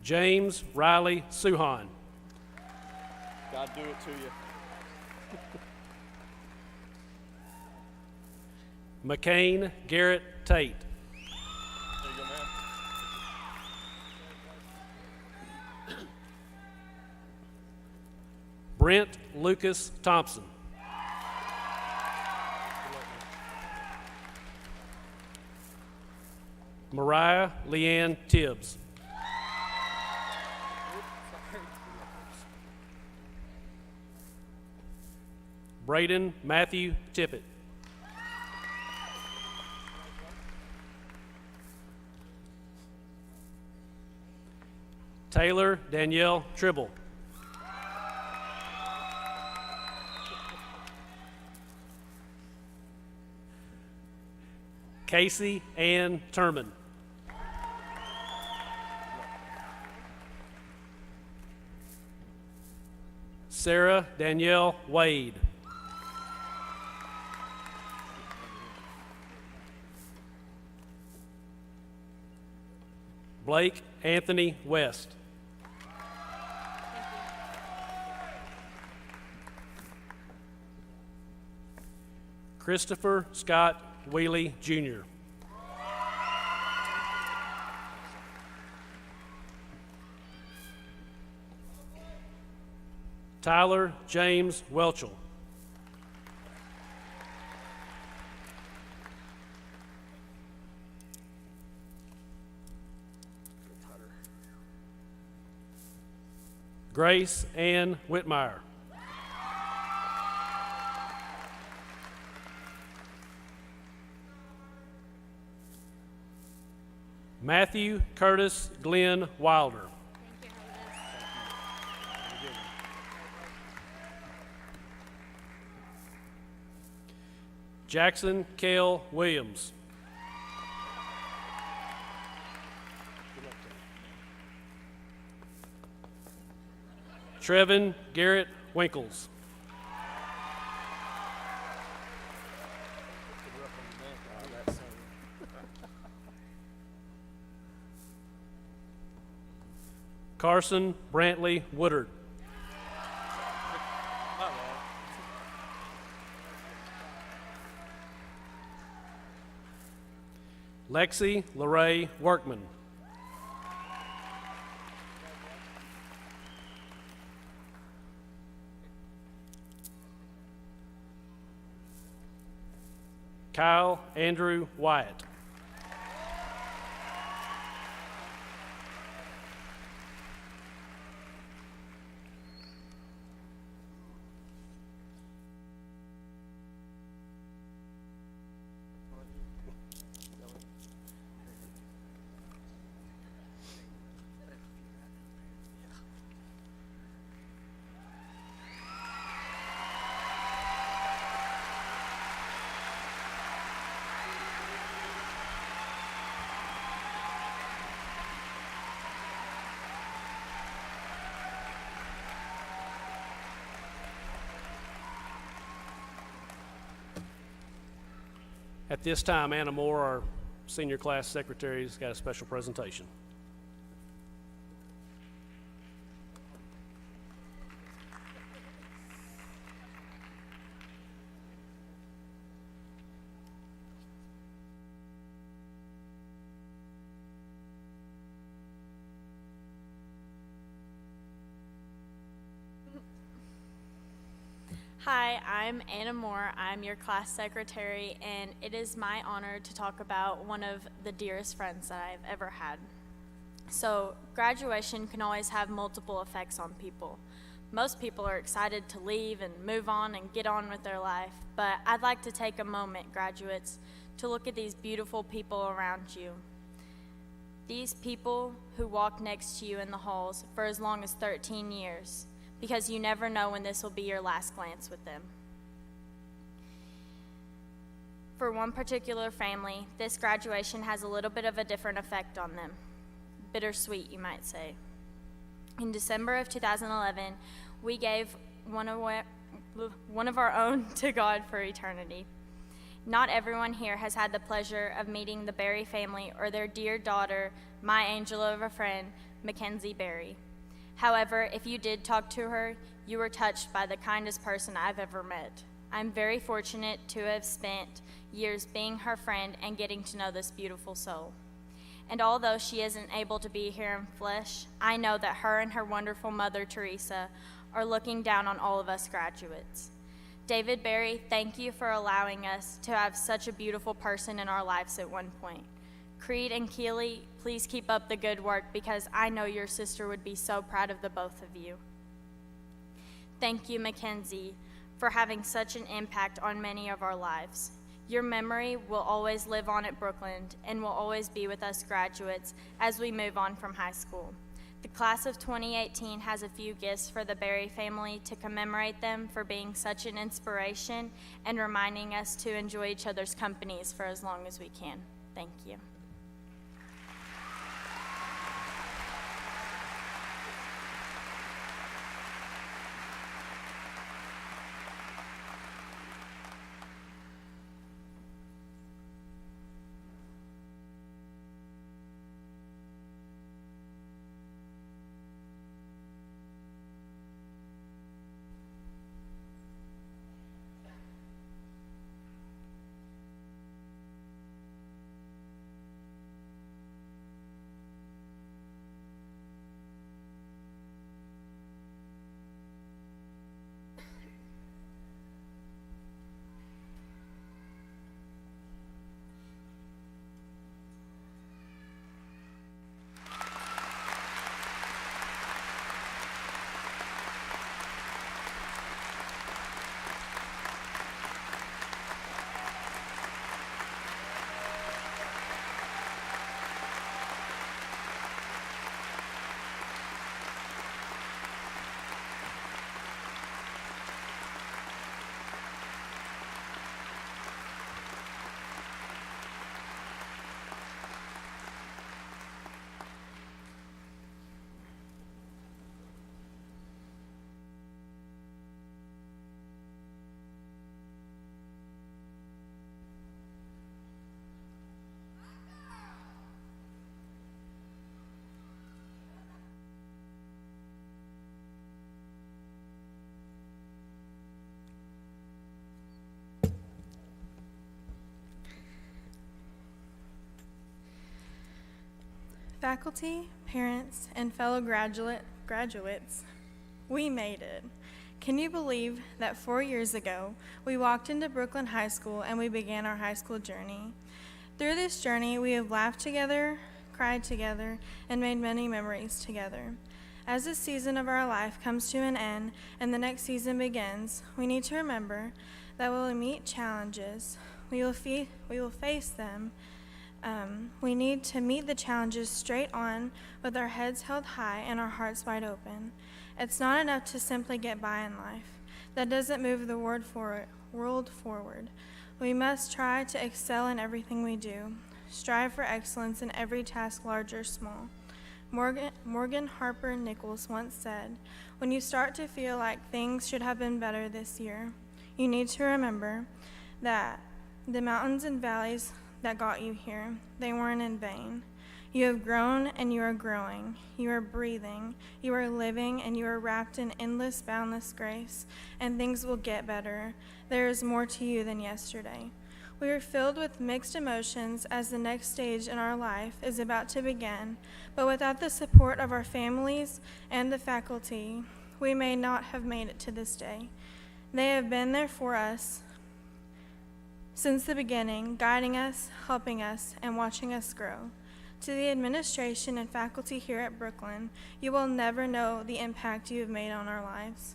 James Riley Suhan. God do it to you. McCain Garrett Tate. There you go, man. Brent Lucas Thompson. Mariah Leanne Tibbs. Braden Matthew Tippett. Taylor Danielle Tribble. Casey Ann Turman. Sarah Danielle Wade. Blake Anthony West. Christopher Scott Wheely Jr. Tyler James Welchel. Grace Ann Whitmire. Matthew Curtis Glenn Wilder. Jackson Cale Williams. Trevin Garrett Winkles. Carson Brantley Woodard. Lexi LaRae Workman. Kyle Andrew Wyatt. At this time, Anna Moore, our senior class secretary, has got a special presentation. Hi, I'm Anna Moore. I'm your class secretary, and it is my honor to talk about one of the dearest friends that I've ever had. So, graduation can always have multiple effects on people. Most people are excited to leave and move on and get on with their life, but I'd like to take a moment, graduates, to look at these beautiful people around you. These people who walk next to you in the halls for as long as 13 years, because you never know when this will be your last glance with them. For one particular family, this graduation has a little bit of a different effect on them. Bittersweet, you might say. In December of 2011, we gave one of our own to God for eternity. Not everyone here has had the pleasure of meeting the Berry family or their dear daughter, my angel of a friend, Mackenzie Berry. However, if you did talk to her, you were touched by the kindest person I've ever met. I'm very fortunate to have spent years being her friend and getting to know this beautiful soul. And although she isn't able to be here in flesh, I know that her and her wonderful mother, Teresa, are looking down on all of us graduates. David Berry, thank you for allowing us to have such a beautiful person in our lives at one point. Creed and Keely, please keep up the good work because I know your sister would be so proud of the both of you. Thank you, Mackenzie, for having such an impact on many of our lives. Your memory will always live on at Brookland and will always be with us graduates as we move on from high school. The class of 2018 has a few gifts for the Berry family to commemorate them for being such an inspiration and reminding us to enjoy each other's companies for as long as we can. Thank you. Faculty, parents, and fellow graduates, we made it. Can you believe that 4 years ago, we walked into Brookland High School and we began our high school journey? Through this journey, we have laughed together, cried together, and made many memories together. As this season of our life comes to an end and the next season begins, we need to remember that we will meet challenges. We will face them. We need to meet the challenges straight on with our heads held high and our hearts wide open. It's not enough to simply get by in life. That doesn't move the world forward. We must try to excel in everything we do. Strive for excellence in every task, large or small. Morgan Harper Nichols once said, "When you start to feel like things should have been better this year, you need to remember that the mountains and valleys that got you here, they weren't in vain. You have grown and you are growing. You are breathing. You are living and you are wrapped in endless, boundless grace, and things will get better. There is more to you than yesterday." We are filled with mixed emotions as the next stage in our life is about to begin, but without the support of our families and the faculty, we may not have made it to this day. They have been there for us since the beginning, guiding us, helping us, and watching us grow. To the administration and faculty here at Brookland, you will never know the impact you have made on our lives.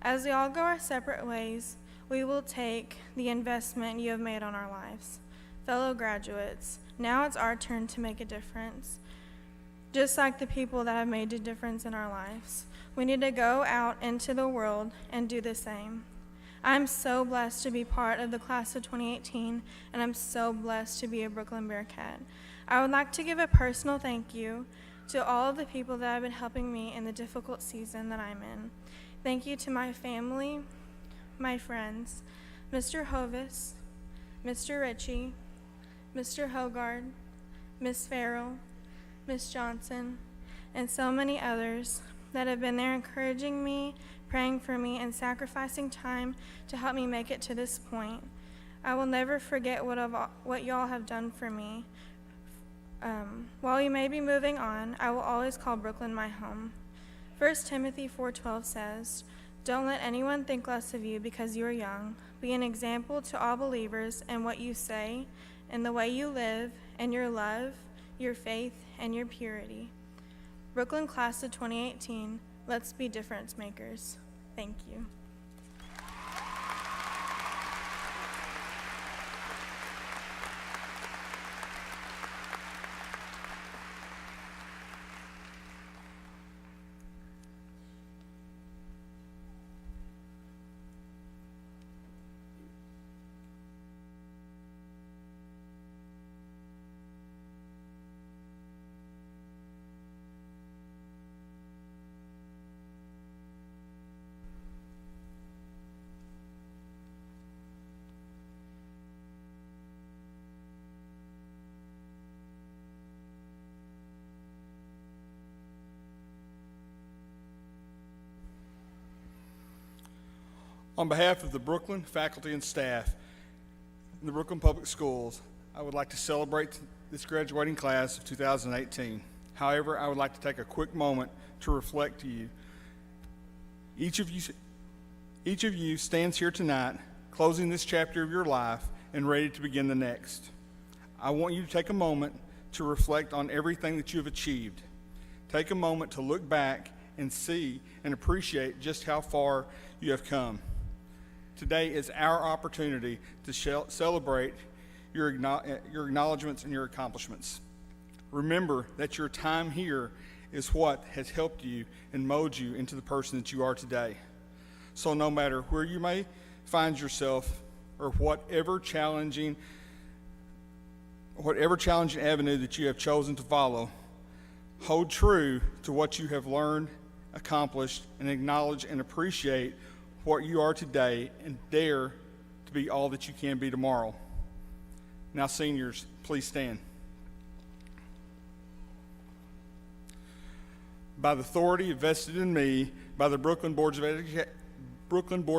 As we all go our separate ways, we will take the investment you have made on our lives. Fellow graduates, now it's our turn to make a difference. Just like the people that have made a difference in our lives, we need to go out into the world and do the same. I'm so blessed to be part of the class of 2018, and I'm so blessed to be a Brookland Bearcat. I would like to give a personal thank you to all of the people that have been helping me in the difficult season that I'm in. Thank you to my family, my friends, Mr. Hovis, Mr. Ritchie, Mr. Hogard, Miss Farrell, Miss Johnson, and so many others that have been there encouraging me, praying for me, and sacrificing time to help me make it to this point. I will never forget what y'all have done for me. While you may be moving on, I will always call Brookland my home. 1 Timothy 4:12 says, "Don't let anyone think less of you because you are young. Be an example to all believers in what you say, in the way you live, in your love, your faith, and your purity." Brookland Class of 2018, let's be difference makers. Thank you. On behalf of the Brookland faculty and staff in the Brookland Public Schools, I would like to celebrate this graduating class of 2018. However, I would like to take a quick moment to reflect to you. Each of you stands here tonight, closing this chapter of your life and ready to begin the next. I want you to take a moment to reflect on everything that you have achieved. Take a moment to look back and see and appreciate just how far you have come. Today is our opportunity to celebrate your acknowledgments and your accomplishments. Remember that your time here is what has helped you and molded you into the person that you are today. So no matter where you may find yourself or whatever challenging avenue that you have chosen to follow, hold true to what you have learned, accomplished, and acknowledge and appreciate what you are today, and dare to be all that you can be tomorrow. Now, seniors, please stand. By the authority vested in me by the Brookland Board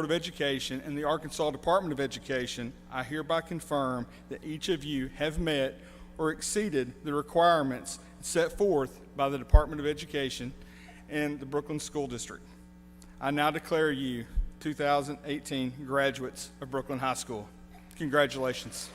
of Education and the Arkansas Department of Education, I hereby confirm that each of you have met or exceeded the requirements set forth by the Department of Education and the Brookland School District. I now declare you 2018 graduates of Brookland High School. Congratulations.